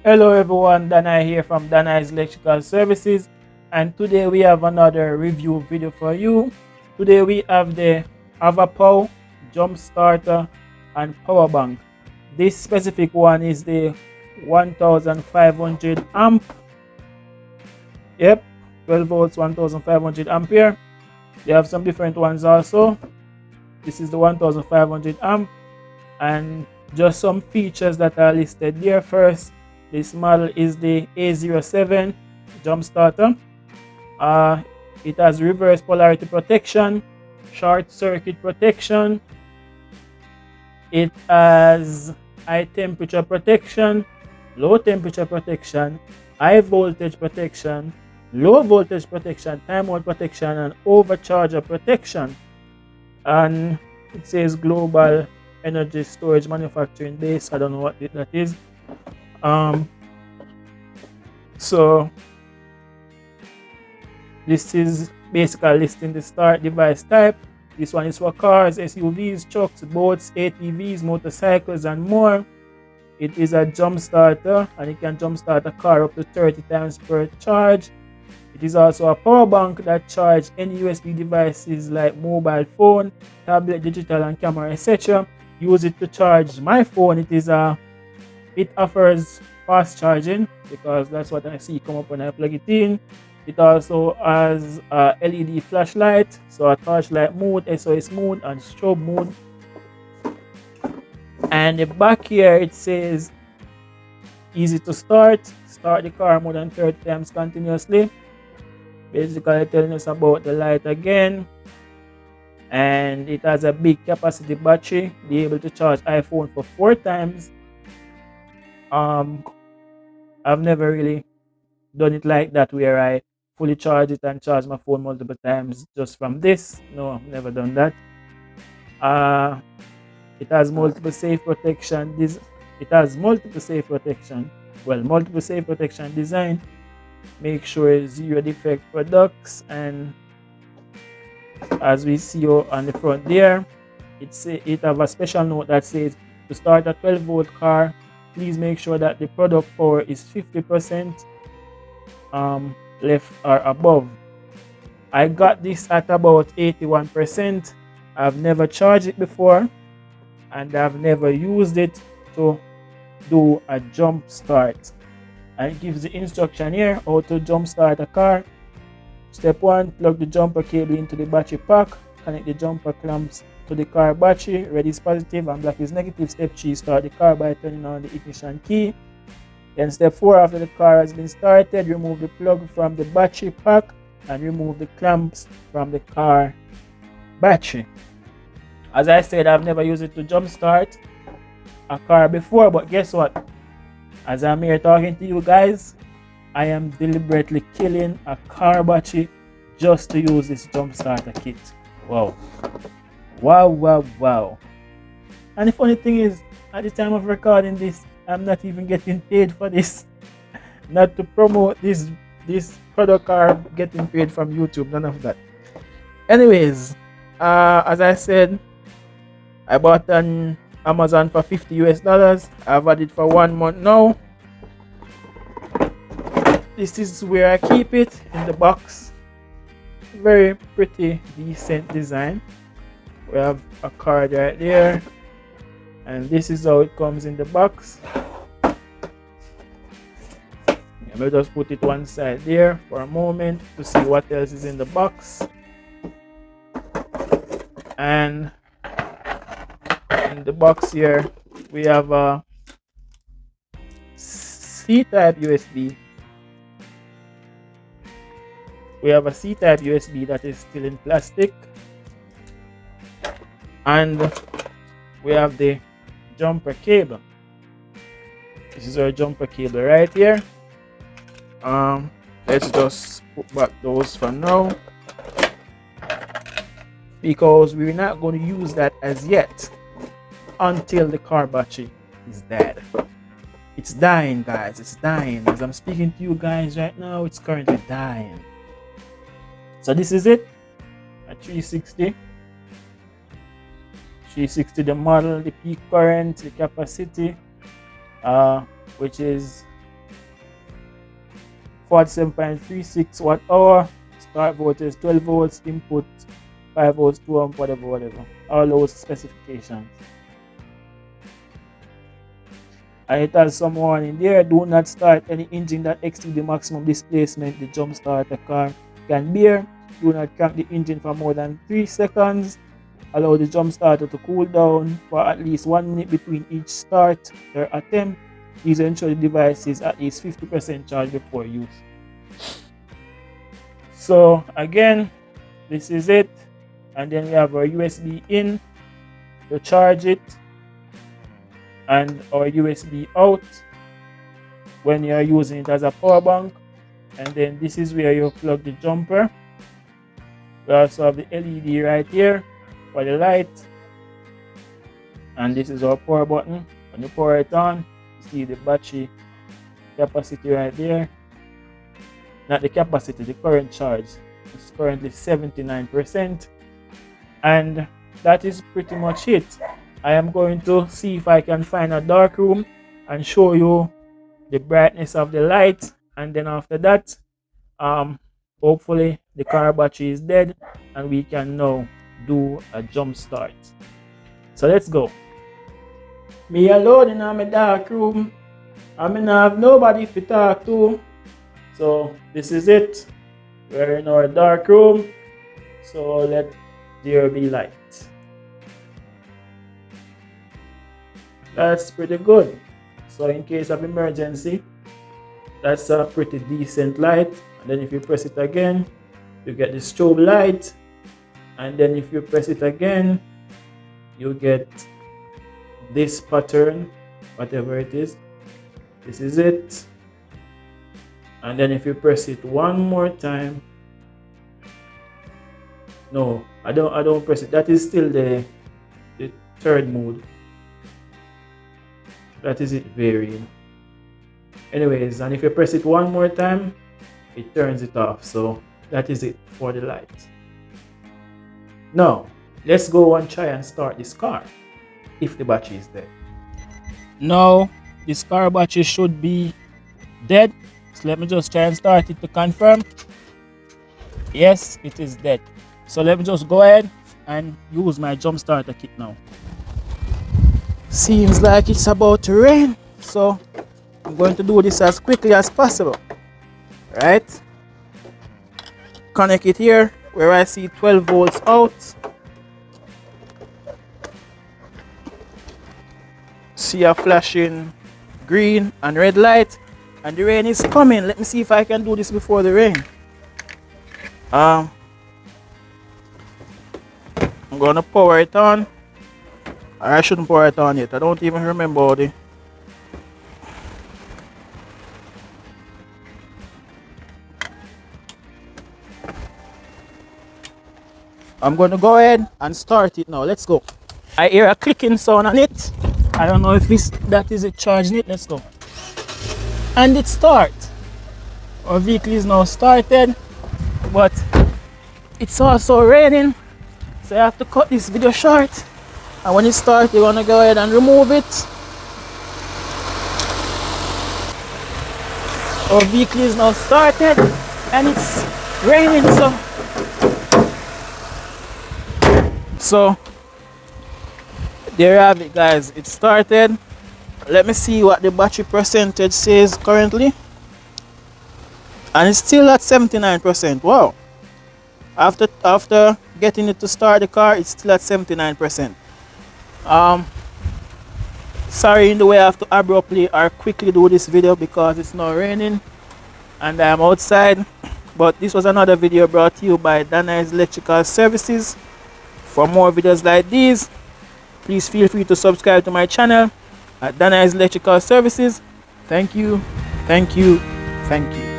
Hello everyone, Danai here from Danai's Electrical Services, and today we have another review video for you. Today we have the AVAPOW jump starter and power bank. This specific one is the 1500 amp. Yep, 12 volts, 1500 ampere. They have some different ones also. This is the 1500 amp, and just some features that are listed there. First, this model is the A07 jump starter. It has reverse polarity protection, short circuit protection. It has high temperature protection, low temperature protection, high voltage protection, low voltage protection, timeout protection, and overcharger protection. And it says global energy storage manufacturing base. I don't know what that is. So this is basically listing the start device type. This one is for cars, SUVs, trucks, boats, ATVs, motorcycles, and more. It is a jump starter, and it can jump start a car up to 30 times per charge. It is also a power bank that charges any USB devices like mobile phone, tablet, digital, and camera, etc. Use it to charge my phone. It offers fast charging because that's what I see come up when I plug it in. It also has a LED flashlight, so a torchlight mode, SOS mode, and strobe mode. And the back here it says easy to start the car more than 30 times continuously. Basically telling us about the light again. And it has a big capacity battery, be able to charge iPhone for 4 times. I've never really done it like that where I fully charge it and charge my phone multiple times just from this. No, I've never done that. It has multiple safe protection. It has multiple safe protection. Well, multiple safe protection design. Make sure zero defect products, and as we see on the front there, it have a special note that says to start a 12-volt car, please make sure that the product power is 50% left or above. I got this at about 81%. I've never charged it before, and I've never used it to do a jump start. And it gives the instruction here how to jump start a car. Step 1, plug the jumper cable into the battery pack. Connect the jumper clamps to the car battery. Red is positive and black is negative. Step 3, start the car by turning on the ignition key. Then step 4, after the car has been started, remove the plug from the battery pack and remove the clamps from the car battery. As I said, I've never used it to jump start a car before, but guess what? As I'm here talking to you guys, I am deliberately killing a car battery just to use this jump starter kit. Wow. Wow, wow, wow. And the funny thing is, at the time of recording this, I'm not even getting paid for this. Not to promote this product or getting paid from YouTube, none of that. Anyways, as I said, I bought on Amazon for $50 US. I've had it for 1 month now. This is where I keep it in the box. Very pretty, decent design. We have a card right there, and this is how it comes in the box. Let me just put it one side there for a moment to see what else is in the box. And in the box here we have a C-type USB. We have a C-type USB that is still in plastic, and we have the jumper cable. This is our jumper cable right here. Let's just put back those for now because we're not going to use that as yet until the car battery is dead. It's dying, guys. It's dying. As I'm speaking to you guys right now, it's currently dying. So this is it, a 360 the model, the peak current, the capacity, which is 47.36 watt hour. Start voltage 12 volts, input 5 volts, 2 amp, whatever. All those specifications. And it has some warning there: do not start any engine that exceeds the maximum displacement the jump starter car can bear. Do not crank the engine for more than 3 seconds. Allow the jump starter to cool down for at least 1 minute between each start or attempt. Please ensure the device is at least 50% charged before use. So again, this is it. And then we have our USB in to charge it, and our USB out when you are using it as a power bank. And then this is where you plug the jumper. We also have the LED right here for the light, and this is our power button. When you power it on, you see the battery capacity right there. Not the capacity, the current charge is currently 79%. And that is pretty much it. I am going to see if I can find a dark room and show you the brightness of the light, and then after that hopefully the car battery is dead and we can now do a jump start. So let's go. Me alone in my dark room. I mean, I have nobody to talk to. So this is it. We're in our dark room. So let there be light. That's pretty good. So in case of emergency, that's a pretty decent light. And then if you press it again, you get the strobe light. And then if you press it again, you get this pattern, whatever it is. This is it. And then if you press it one more time, no, I don't press it. That is still the third mode. That is it varying. Anyways, and if you press it one more time, it turns it off. So that is it for the light. Now, let's go and try and start this car if the battery is dead. Now, this car battery should be dead. So let me just try and start it to confirm. Yes, it is dead. So let me just go ahead and use my jump starter kit now. Seems like it's about to rain, so I'm going to do this as quickly as possible. Right? Connect it here where I see 12 volts out. See a flashing green and red light, and the rain is coming. Let me see if I can do this before the rain. I'm gonna power it on. I shouldn't pour it on yet. I don't even remember all the... I'm going to go ahead and start it now. Let's go. I hear a clicking sound on it. I don't know if that is it charging it. Let's go. And it starts. Our vehicle is now started, but it's also raining, so I have to cut this video short. And when it starts, you want to go ahead and remove it. Our vehicle is now started and it's raining, so there you have it, guys. It started. Let me see what the battery percentage says currently. And it's still at 79%. Wow. After getting it to start the car, it's still at 79%. Sorry in the way I have to abruptly or quickly do this video because it's now raining and I'm outside. But this was another video brought to you by Dana's Electrical Services. For more videos like these, please feel free to subscribe to my channel at Dana's Electrical Services. Thank you, thank you, thank you.